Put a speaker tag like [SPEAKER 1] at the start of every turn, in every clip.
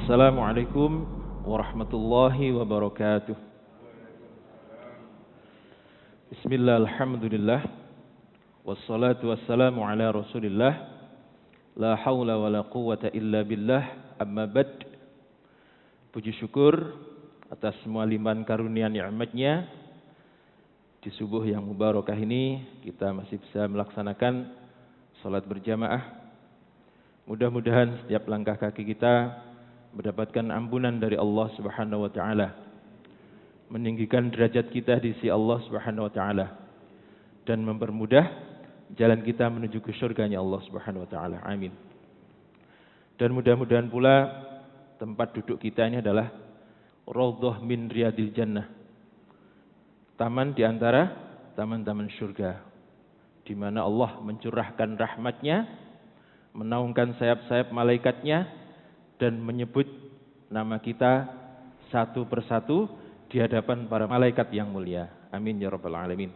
[SPEAKER 1] Assalamualaikum warahmatullahi wabarakatuh. Bismillah, alhamdulillah. Wassalatu wassalamu ala rasulillah. La hawla wa la quwwata illa billah. Amma bad. Puji syukur atas semua limpahan karunia nikmatnya. Di subuh yang mubarakah ini kita masih bisa melaksanakan salat berjamaah. Mudah-mudahan setiap langkah kaki kita mendapatkan ampunan dari Allah Subhanahu wa taala, meninggikan derajat kita di sisi Allah Subhanahu wa taala, dan mempermudah jalan kita menuju ke surganya Allah Subhanahu wa taala. Amin. Dan mudah-mudahan pula tempat duduk kita ini adalah raudhah min riyadil jannah, taman di antara taman-taman surga, di mana Allah mencurahkan rahmatnya, menaungkan sayap-sayap malaikatnya, dan menyebut nama kita satu persatu di hadapan para malaikat yang mulia. Amin ya rabbal alamin.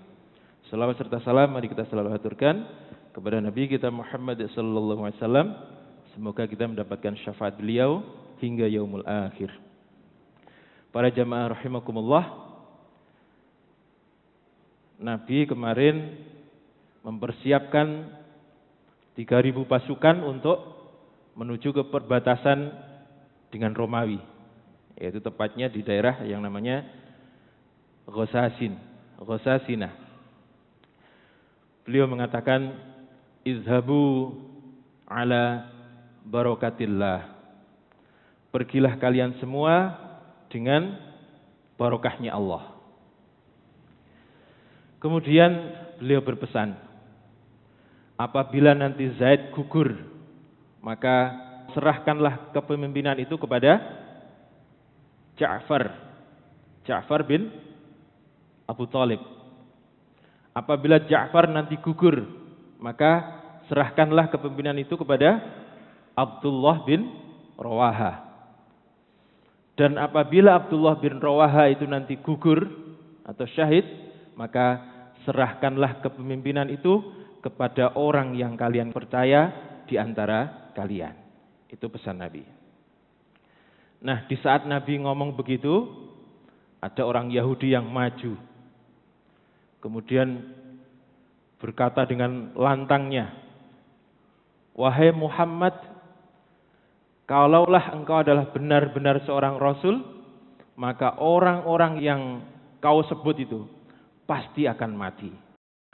[SPEAKER 1] Salawat serta salam mari kita selalu haturkan kepada Nabi kita Muhammad sallallahu alaihi wasallam. Semoga kita mendapatkan syafaat beliau hingga yaumul akhir. Para jamaah rahimakumullah, Nabi kemarin mempersiapkan 3.000 pasukan untuk menuju ke perbatasan dengan Romawi, yaitu tepatnya di daerah yang namanya Ghosasinah. Beliau mengatakan, izhabu ala barakatillah. Pergilah kalian semua dengan barokahnya Allah. Kemudian beliau berpesan, apabila nanti Zaid gugur, maka serahkanlah kepemimpinan itu kepada Ja'far bin Abu Thalib. Apabila Ja'far nanti gugur, maka serahkanlah kepemimpinan itu kepada Abdullah bin Rawaha. Dan apabila Abdullah bin Rawaha itu nanti gugur atau syahid, maka serahkanlah kepemimpinan itu kepada orang yang kalian percaya di antara kalian. Itu pesan Nabi. Nah, di saat Nabi ngomong begitu, ada orang Yahudi yang maju. Kemudian berkata dengan lantangnya, wahai Muhammad, kalaulah engkau adalah benar-benar seorang Rasul, maka orang-orang yang kau sebut itu pasti akan mati.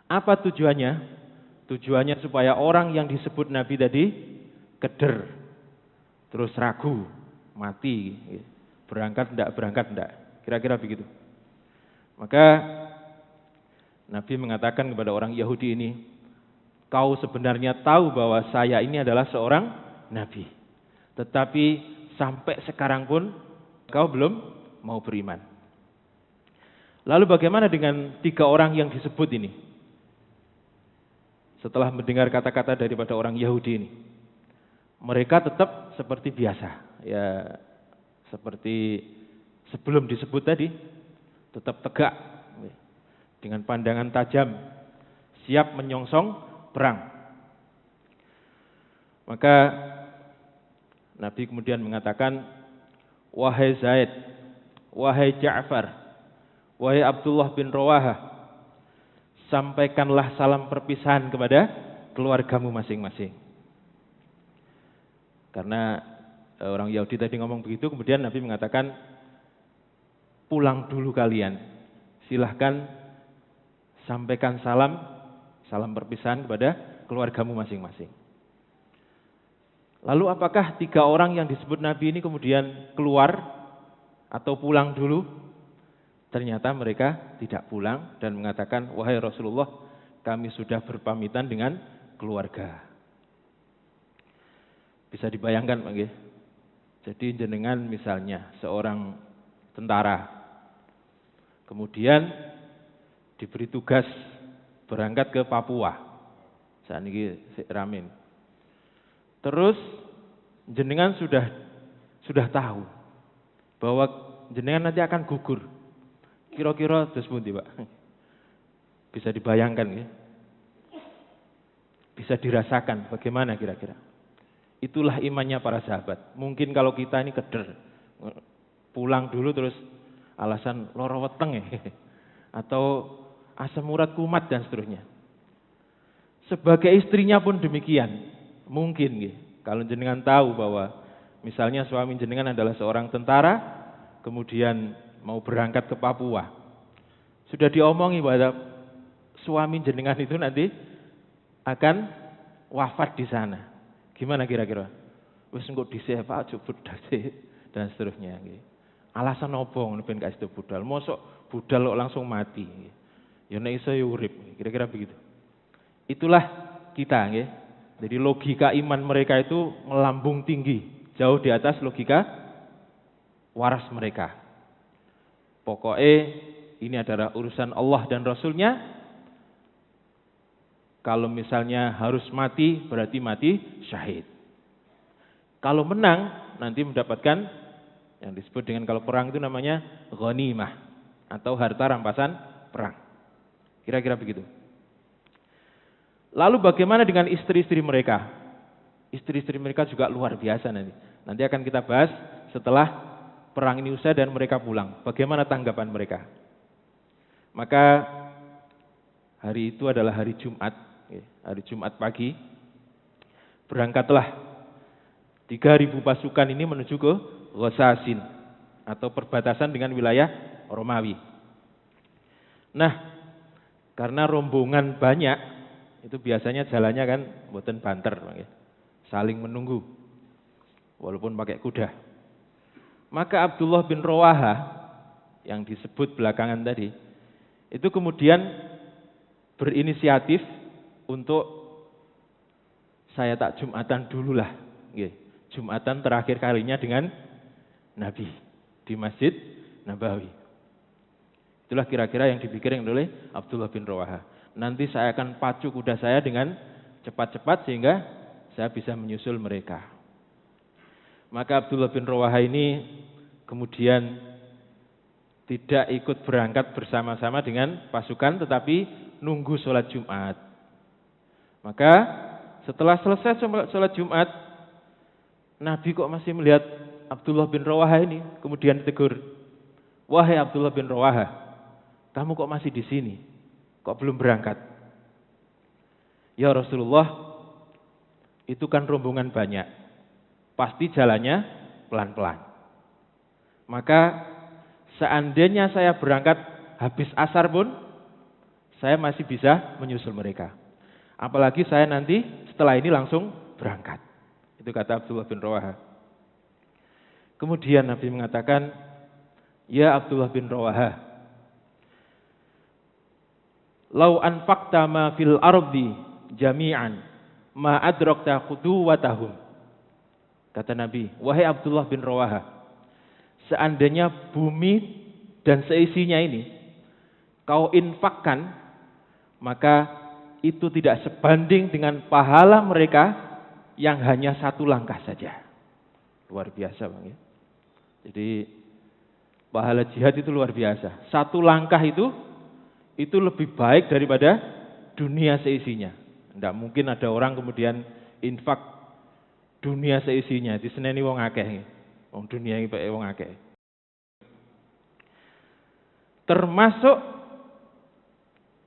[SPEAKER 1] Apa tujuannya? Tujuannya supaya orang yang disebut Nabi tadi keder, terus ragu, mati, berangkat enggak, kira-kira begitu. Maka Nabi mengatakan kepada orang Yahudi ini, kau sebenarnya tahu bahwa saya ini adalah seorang Nabi, tetapi sampai sekarang pun kau belum mau beriman. Lalu bagaimana dengan 3 orang yang disebut ini? Setelah mendengar kata-kata daripada orang Yahudi ini, mereka tetap seperti biasa, ya seperti sebelum disebut tadi, tetap tegak dengan pandangan tajam, siap menyongsong perang. Maka Nabi kemudian mengatakan, wahai Zaid, wahai Ja'far, wahai Abdullah bin Rawaha, sampaikanlah salam perpisahan kepada keluargamu masing-masing. Karena orang Yahudi tadi ngomong begitu, kemudian Nabi mengatakan, pulang dulu kalian, silahkan sampaikan salam perpisahan kepada keluargamu masing-masing. Lalu apakah 3 orang yang disebut Nabi ini kemudian keluar atau pulang dulu? Ternyata mereka tidak pulang dan mengatakan, wahai Rasulullah, kami sudah berpamitan dengan keluarga. Bisa dibayangkan, Pak. Jadi jenengan misalnya seorang tentara, kemudian diberi tugas berangkat ke Papua. Saat ini ramin. Terus jenengan sudah tahu bahwa jenengan nanti akan gugur. Kira-kira terus pundi, Pak? Bisa dibayangkan ya? Bisa dirasakan bagaimana kira-kira? Itulah imannya para sahabat. Mungkin kalau kita ini keder, pulang dulu terus alasan loro weteng ya, atau asam urat kumat dan seterusnya. Sebagai istrinya pun demikian. Mungkin ya, kalau jenengan tahu bahwa misalnya suami jenengan adalah seorang tentara, kemudian mau berangkat ke Papua. Sudah diomongi bahwa suami jenengan itu nanti akan wafat di sana. Gimana kira-kira? Wis engko dhisik Pak aja budal dan seterusnya nggih. Alasan opo ngono ben gak sido budal? Mosok budal kok langsung mati. Ya nek iso ya urip. Kira-kira begitu. Itulah kita nggih. Jadi logika iman mereka itu melambung tinggi, jauh di atas logika waras mereka. Pokoknya ini adalah urusan Allah dan Rasul-Nya. Kalau misalnya harus mati, berarti mati syahid. Kalau menang, nanti mendapatkan yang disebut dengan kalau perang itu namanya ghanimah atau harta rampasan perang. Kira-kira begitu. Lalu bagaimana dengan istri-istri mereka? Istri-istri mereka juga luar biasa nanti. Nanti akan kita bahas setelah perang ini usai dan mereka pulang. Bagaimana tanggapan mereka? Maka hari itu adalah hari Jumat. Hari Jumat pagi. Berangkatlah 3.000 pasukan ini menuju ke Ghasasin atau perbatasan dengan wilayah Romawi. Nah, karena rombongan banyak, itu biasanya jalannya kan mboten banter, saling menunggu, walaupun pakai kuda. Maka Abdullah bin Rawaha yang disebut belakangan tadi, itu kemudian berinisiatif untuk saya tak Jumatan dululah, Jumatan terakhir kalinya dengan Nabi di Masjid Nabawi. Itulah kira-kira yang dipikirkan oleh Abdullah bin Rawaha. Nanti saya akan pacu kuda saya dengan cepat-cepat sehingga saya bisa menyusul mereka. Maka Abdullah bin Rawaha ini kemudian tidak ikut berangkat bersama-sama dengan pasukan, tetapi nunggu sholat Jumat. Maka setelah selesai sholat Jumat, Nabi kok masih melihat Abdullah bin Rawaha ini, kemudian ditegur, "Wahai Abdullah bin Rawaha, kamu kok masih di sini? Kok belum berangkat?" "Ya Rasulullah, itu kan rombongan banyak. Pasti jalannya pelan-pelan. Maka seandainya saya berangkat habis asar pun, saya masih bisa menyusul mereka. Apalagi saya nanti setelah ini langsung berangkat." Itu kata Abdullah bin Rawaha. Kemudian Nabi mengatakan, "Ya Abdullah bin Rawaha, lau anfaqta ma fil ardi jami'an ma adrakta quduwatahum." Kata Nabi, "Wahai Abdullah bin Rawaha, seandainya bumi dan seisinya ini kau infakkan, maka itu tidak sebanding dengan pahala mereka yang hanya satu langkah saja." Luar biasa, Bang ya. Jadi pahala jihad itu luar biasa. Satu langkah itu lebih baik daripada dunia seisinya. Tidak mungkin ada orang kemudian infak dunia seisinya diseneni wong akeh. Wong dunia iki pake wong akeh. Termasuk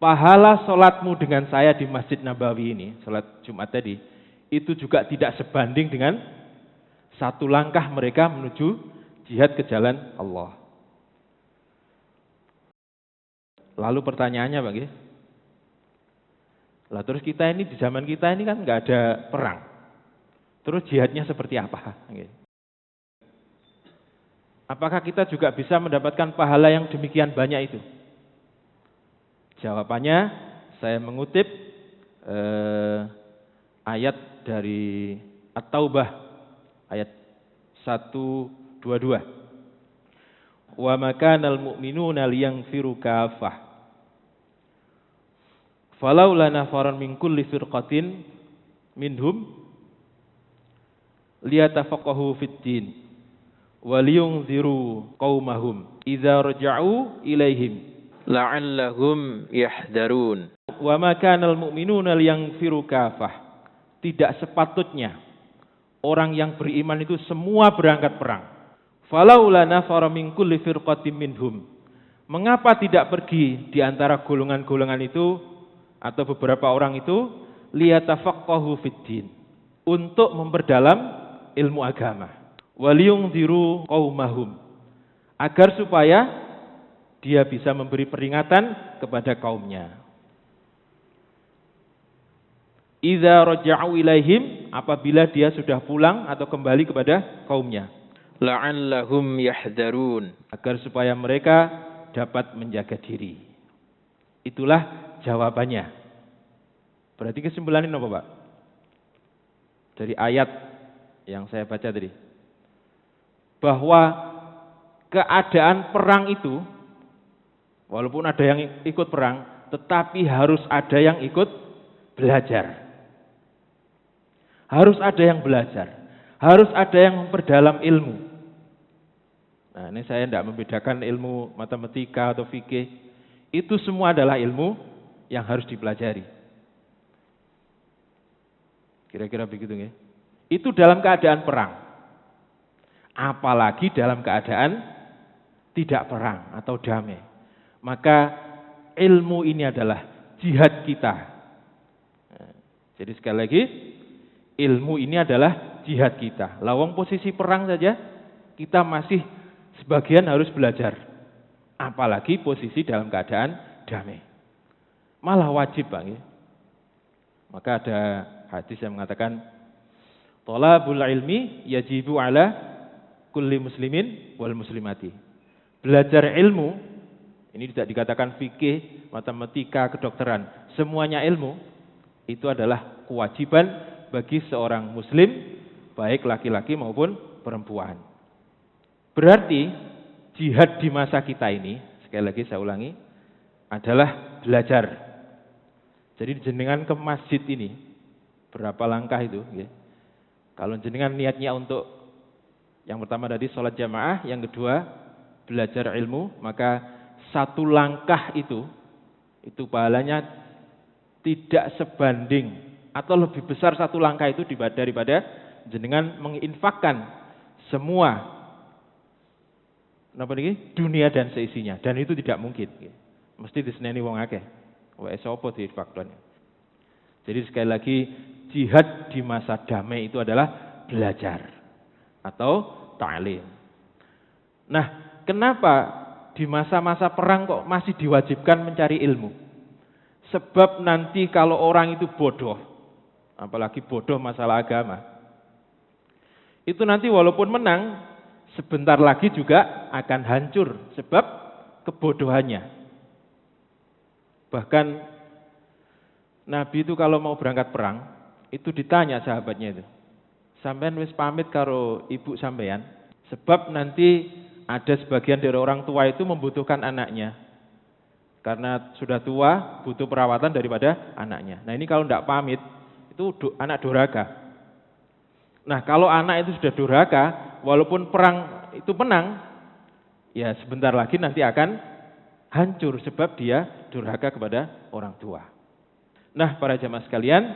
[SPEAKER 1] pahala sholatmu dengan saya di Masjid Nabawi ini, sholat Jumat tadi, itu juga tidak sebanding dengan satu langkah mereka menuju jihad ke jalan Allah. Lalu pertanyaannya, Bang, lah terus kita ini di zaman kita ini kan nggak ada perang. Terus jihadnya seperti apa? Apakah kita juga bisa mendapatkan pahala yang demikian banyak itu? Jawabannya saya mengutip ayat dari At-Taubah ayat 122. Wa makanal mu'minuna liyanfiru kafah. Falaula nafaran min kulli firqatin minhum liyatafaqahu fid din wa liyunziru qaumahum idza raja'u ilaihim la'allahum yahdharun. Wa ma kanal mu'minuna liyanfiru kafah. Tidak sepatutnya orang yang beriman itu semua berangkat perang. Falaula nafara min kulli firqatin minhum. Mengapa tidak pergi di antara golongan-golongan itu atau beberapa orang itu liyatafaqahu fiddin, untuk memperdalam ilmu agama. Waliyungdiru qaumahum, agar supaya dia bisa memberi peringatan kepada kaumnya. Idza raja'u ilaihim, apabila dia sudah pulang atau kembali kepada kaumnya. La'allahum yahdharun, agar supaya mereka dapat menjaga diri. Itulah jawabannya. Berarti kesimpulannya apa, Pak? Dari ayat yang saya baca tadi, bahwa keadaan perang itu, walaupun ada yang ikut perang, tetapi harus ada yang ikut belajar. Harus ada yang belajar. Harus ada yang memperdalam ilmu. Nah, ini saya tidak membedakan ilmu matematika atau fikih. Itu semua adalah ilmu yang harus dipelajari. Kira-kira begitu ya. Itu dalam keadaan perang. Apalagi dalam keadaan tidak perang atau damai. Maka ilmu ini adalah jihad kita. Jadi sekali lagi, ilmu ini adalah jihad kita. Lawang posisi perang saja, kita masih sebagian harus belajar. Apalagi posisi dalam keadaan damai. Malah wajib, Bang. Maka ada hadis yang mengatakan, thalabul ilmi yajibu ala kulli muslimin wal muslimati. Belajar ilmu, ini tidak dikatakan fikih, matematika, kedokteran. Semuanya ilmu, itu adalah kewajiban bagi seorang muslim, baik laki-laki maupun perempuan. Berarti jihad di masa kita ini, sekali lagi saya ulangi, adalah belajar. Jadi jenengan ke masjid ini, berapa langkah itu? Ya. Kalau jenengan niatnya untuk yang pertama tadi sholat jamaah, yang kedua belajar ilmu, maka satu langkah itu pahalanya tidak sebanding atau lebih besar satu langkah itu daripada jenengan menginfakkan semua dunia dan seisinya, dan itu tidak mungkin. Mesti diseneni wong akeh. Wae sapa diinfakkan. Jadi sekali lagi, jihad di masa damai itu adalah belajar atau ta'lim. Nah, kenapa di masa-masa perang kok masih diwajibkan mencari ilmu? Sebab nanti kalau orang itu bodoh, apalagi bodoh masalah agama, itu nanti walaupun menang, sebentar lagi juga akan hancur sebab kebodohannya. Bahkan Nabi itu kalau mau berangkat perang, itu ditanya sahabatnya itu, sampean wis pamit karo ibu sampean, sebab nanti ada sebagian dari orang tua itu membutuhkan anaknya. Karena sudah tua, butuh perawatan daripada anaknya. Nah ini kalau tidak pamit, itu anak durhaka. Nah kalau anak itu sudah durhaka, walaupun perang itu menang, ya sebentar lagi nanti akan hancur sebab dia durhaka kepada orang tua. Nah para jamaah sekalian,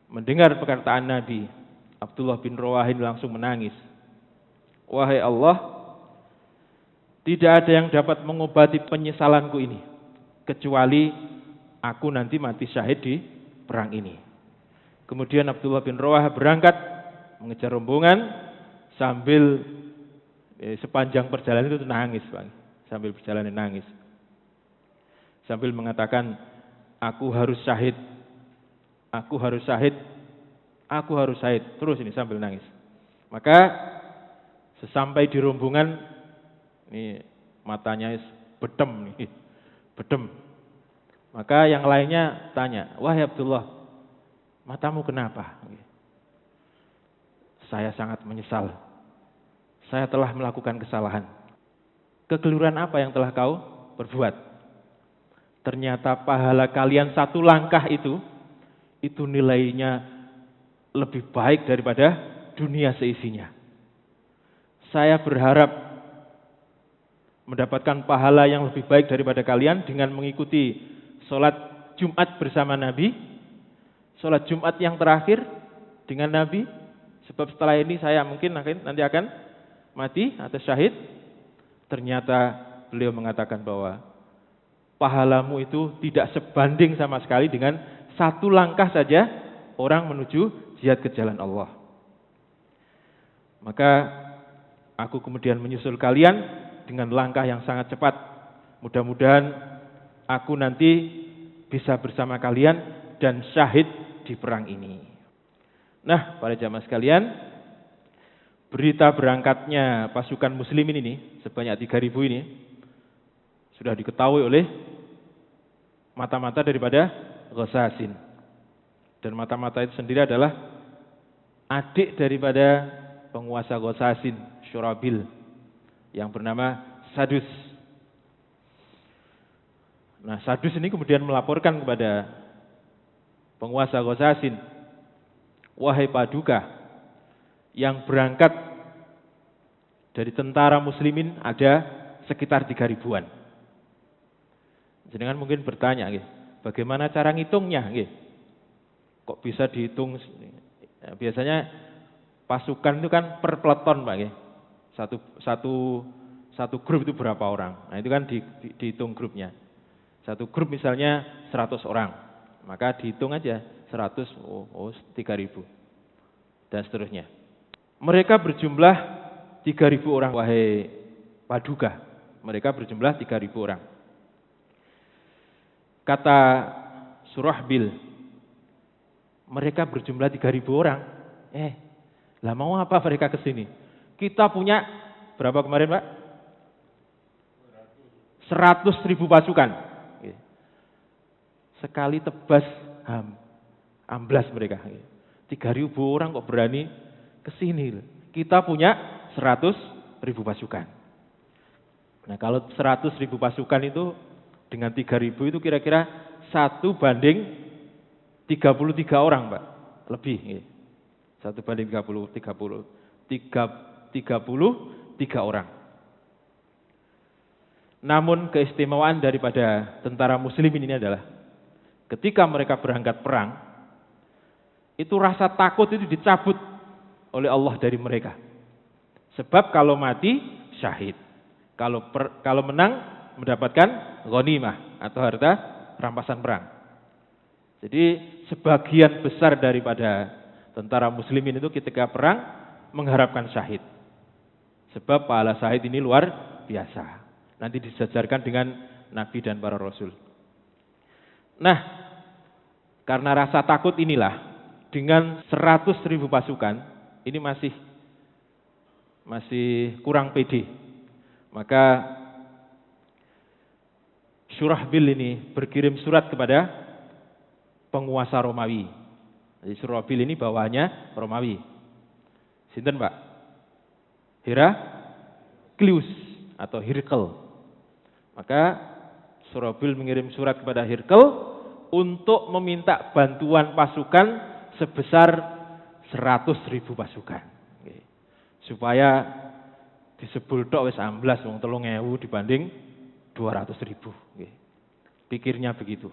[SPEAKER 1] mendengar perkataan Nabi, Abdullah bin Rawahin langsung menangis. Wahai Allah, tidak ada yang dapat mengobati penyesalanku ini, kecuali aku nanti mati syahid di perang ini. Kemudian Abdullah bin Rawah berangkat mengejar rombongan sambil sepanjang perjalanan itu nangis, Bang. Sambil berjalan nangis. Sambil mengatakan, aku harus syahid. Aku harus syahid. Aku harus syahid. Terus ini sambil nangis. Maka sesampai di rombongan, ini matanya bedem nih. Bedem. Maka yang lainnya tanya, wahai Abdullah, matamu kenapa? Saya sangat menyesal. Saya telah melakukan kesalahan. Kekeliruan apa yang telah kau perbuat? Ternyata pahala kalian satu langkah itu nilainya lebih baik daripada dunia seisinya. Saya berharap mendapatkan pahala yang lebih baik daripada kalian dengan mengikuti sholat Jumat bersama Nabi, sholat Jumat yang terakhir dengan Nabi, Sebab setelah ini saya mungkin nanti akan mati atau syahid. Ternyata beliau mengatakan bahwa pahalamu itu tidak sebanding sama sekali dengan satu langkah saja orang menuju jihad ke jalan Allah. Maka aku kemudian menyusul kalian dengan langkah yang sangat cepat. Mudah-mudahan aku nanti bisa bersama kalian dan syahid di perang ini. Nah, para jamaah sekalian, berita berangkatnya pasukan muslimin ini sebanyak 3.000 ini sudah diketahui oleh mata-mata daripada Ghasasin. Dan mata-mata itu sendiri adalah adik daripada penguasa Ghasasin, Syurabil, yang bernama Sadus. Nah, Sadus ini kemudian melaporkan kepada penguasa Ghasasin, wahai Paduka, yang berangkat dari tentara muslimin ada sekitar 3.000-an. Jenengan mungkin bertanya, bagaimana cara ngitungnya? Kok bisa dihitung? Biasanya pasukan itu kan per peleton, Pak. Satu grup itu berapa orang? Nah, itu kan dihitung grupnya. Satu grup misalnya 100 orang, maka dihitung aja 100, 3.000 dan seterusnya. Mereka berjumlah 3.000 orang, wahai Paduka. Mereka berjumlah 3.000 orang. Kata Surahbil, mereka berjumlah 3.000 orang. Lah mau apa mereka ke sini? Kita punya berapa kemarin, Pak? 100.000 pasukan. Sekali tebas amblas mereka. 3.000 orang kok berani ke sini. Kita punya 100.000 pasukan. Nah, kalau 100.000 pasukan itu dengan 3.000 itu kira-kira 1 banding 33 orang, Pak. Lebih. 1 banding 33 orang. Namun keistimewaan daripada tentara muslimin ini adalah ketika mereka berangkat perang, itu rasa takut itu dicabut oleh Allah dari mereka. Sebab kalau mati, syahid. Kalau menang, mendapatkan ghanimah atau harta rampasan perang. Jadi sebagian besar daripada tentara muslimin itu ketika perang mengharapkan syahid. Sebab pahala syahid ini luar biasa. Nanti disejarkan dengan Nabi dan para Rasul. Nah, karena rasa takut inilah, dengan 100.000 pasukan, ini masih kurang pede. Maka Surahbil ini berkirim surat kepada penguasa Romawi. Jadi Surahbil ini bawahnya Romawi. Sinten, Pak? Heraklius atau Hirkel. Maka Surahbil mengirim surat kepada Hirkel untuk meminta bantuan pasukan sebesar 100.000 pasukan. Supaya disebul tok wis amblas wong 3.000 dibanding 200.000. Pikirnya begitu.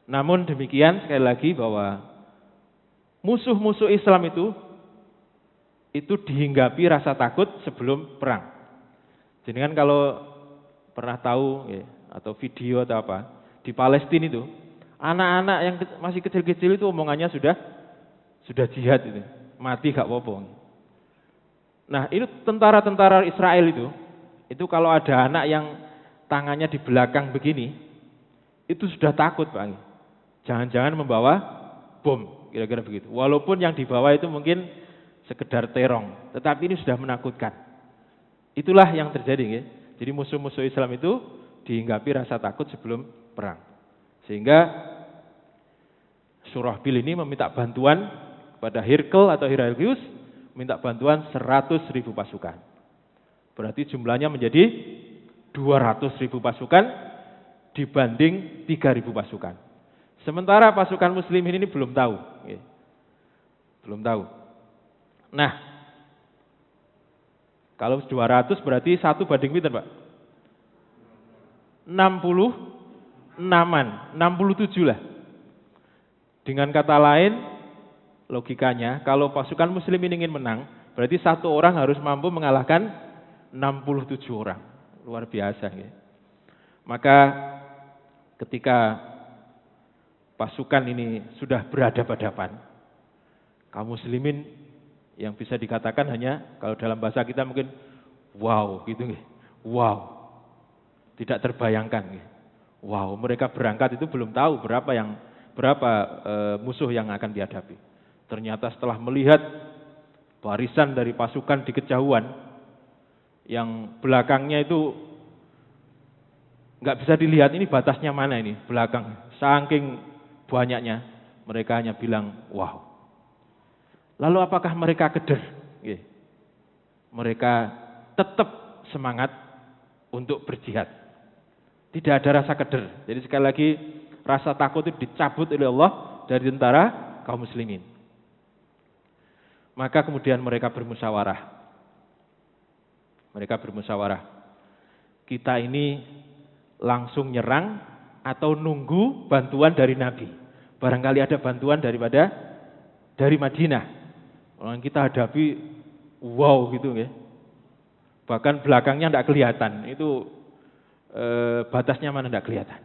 [SPEAKER 1] Namun demikian sekali lagi bahwa musuh-musuh Islam itu dihinggapi rasa takut sebelum perang. Jadi kan kalau pernah tahu atau video atau apa, di Palestina itu anak-anak yang masih kecil-kecil itu omongannya sudah jihad itu, mati gak apa-apa. Nah, ini tentara-tentara Israel itu kalau ada anak yang tangannya di belakang begini, itu sudah takut, Pak. Jangan-jangan membawa bom, kira-kira begitu. Walaupun yang dibawa itu mungkin sekedar terong, tetapi ini sudah menakutkan. Itulah yang terjadi. Jadi musuh-musuh Islam itu dihinggapi rasa takut sebelum perang. Sehingga Surahbil ini meminta bantuan kepada Hirkel atau Heraklius, minta bantuan 100.000 pasukan. Berarti jumlahnya menjadi 200.000 pasukan dibanding 3.000 pasukan. Sementara pasukan muslimin ini belum tahu. Belum tahu. Nah, kalau 200 berarti 1 banding pinten, Pak? 66-an, 67 lah. Dengan kata lain, logikanya kalau pasukan muslimin ingin menang, berarti satu orang harus mampu mengalahkan 67 orang. Luar biasa. Ya. Maka ketika pasukan ini sudah berhadapan-hadapan, kaum muslimin yang bisa dikatakan hanya, kalau dalam bahasa kita mungkin wow gitu. Wow. Tidak terbayangkan. Wow, mereka berangkat itu belum tahu berapa musuh yang akan dihadapi. Ternyata setelah melihat barisan dari pasukan di kejauhan, yang belakangnya itu nggak bisa dilihat ini batasnya mana ini belakang. Saking banyaknya, mereka hanya bilang wow. Lalu apakah mereka keder? Mereka tetap semangat untuk berjihad. Tidak ada rasa keder. Jadi sekali lagi rasa takut itu dicabut oleh Allah dari tentara kaum muslimin. Maka kemudian mereka bermusyawarah. Kita ini langsung nyerang atau nunggu bantuan dari Nabi. Barangkali ada bantuan dari Madinah. Orang kita hadapi wow gitu ya. Bahkan belakangnya tidak kelihatan. Itu batasnya mana tidak kelihatan.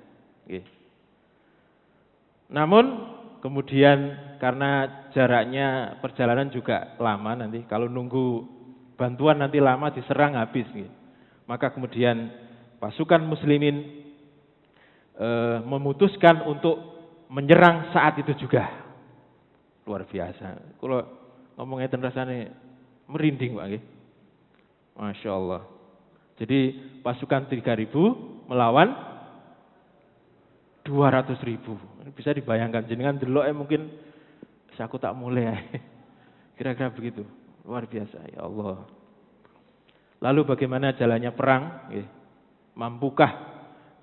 [SPEAKER 1] Namun kemudian karena jaraknya perjalanan juga lama nanti, kalau nunggu bantuan nanti lama diserang habis. Maka kemudian pasukan muslimin memutuskan untuk menyerang saat itu juga. Luar biasa. Kalau ngomongnya rasanya merinding Pak. Masya Allah. Jadi pasukan 3.000 melawan 200.000. Bisa dibayangkan, jenengan delok mungkin aku tak mulai. Kira-kira begitu. Luar biasa, ya Allah. Lalu bagaimana jalannya perang? Mampukah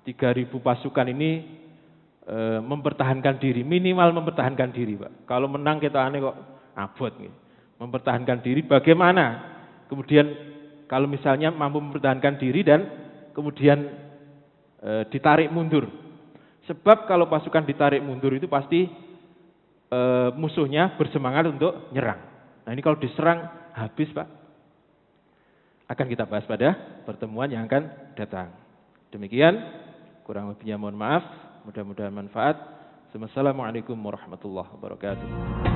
[SPEAKER 1] 3.000 pasukan ini mempertahankan diri? Minimal mempertahankan diri, Pak. Kalau menang kita aneh kok abot. Mempertahankan diri bagaimana? Kemudian kalau misalnya mampu mempertahankan diri dan kemudian ditarik mundur. Sebab kalau pasukan ditarik mundur itu pasti musuhnya bersemangat untuk nyerang. Nah ini kalau diserang habis Pak. Akan kita bahas pada pertemuan yang akan datang. Demikian, kurang lebihnya mohon maaf. Mudah-mudahan manfaat. Wassalamualaikum warahmatullahi wabarakatuh.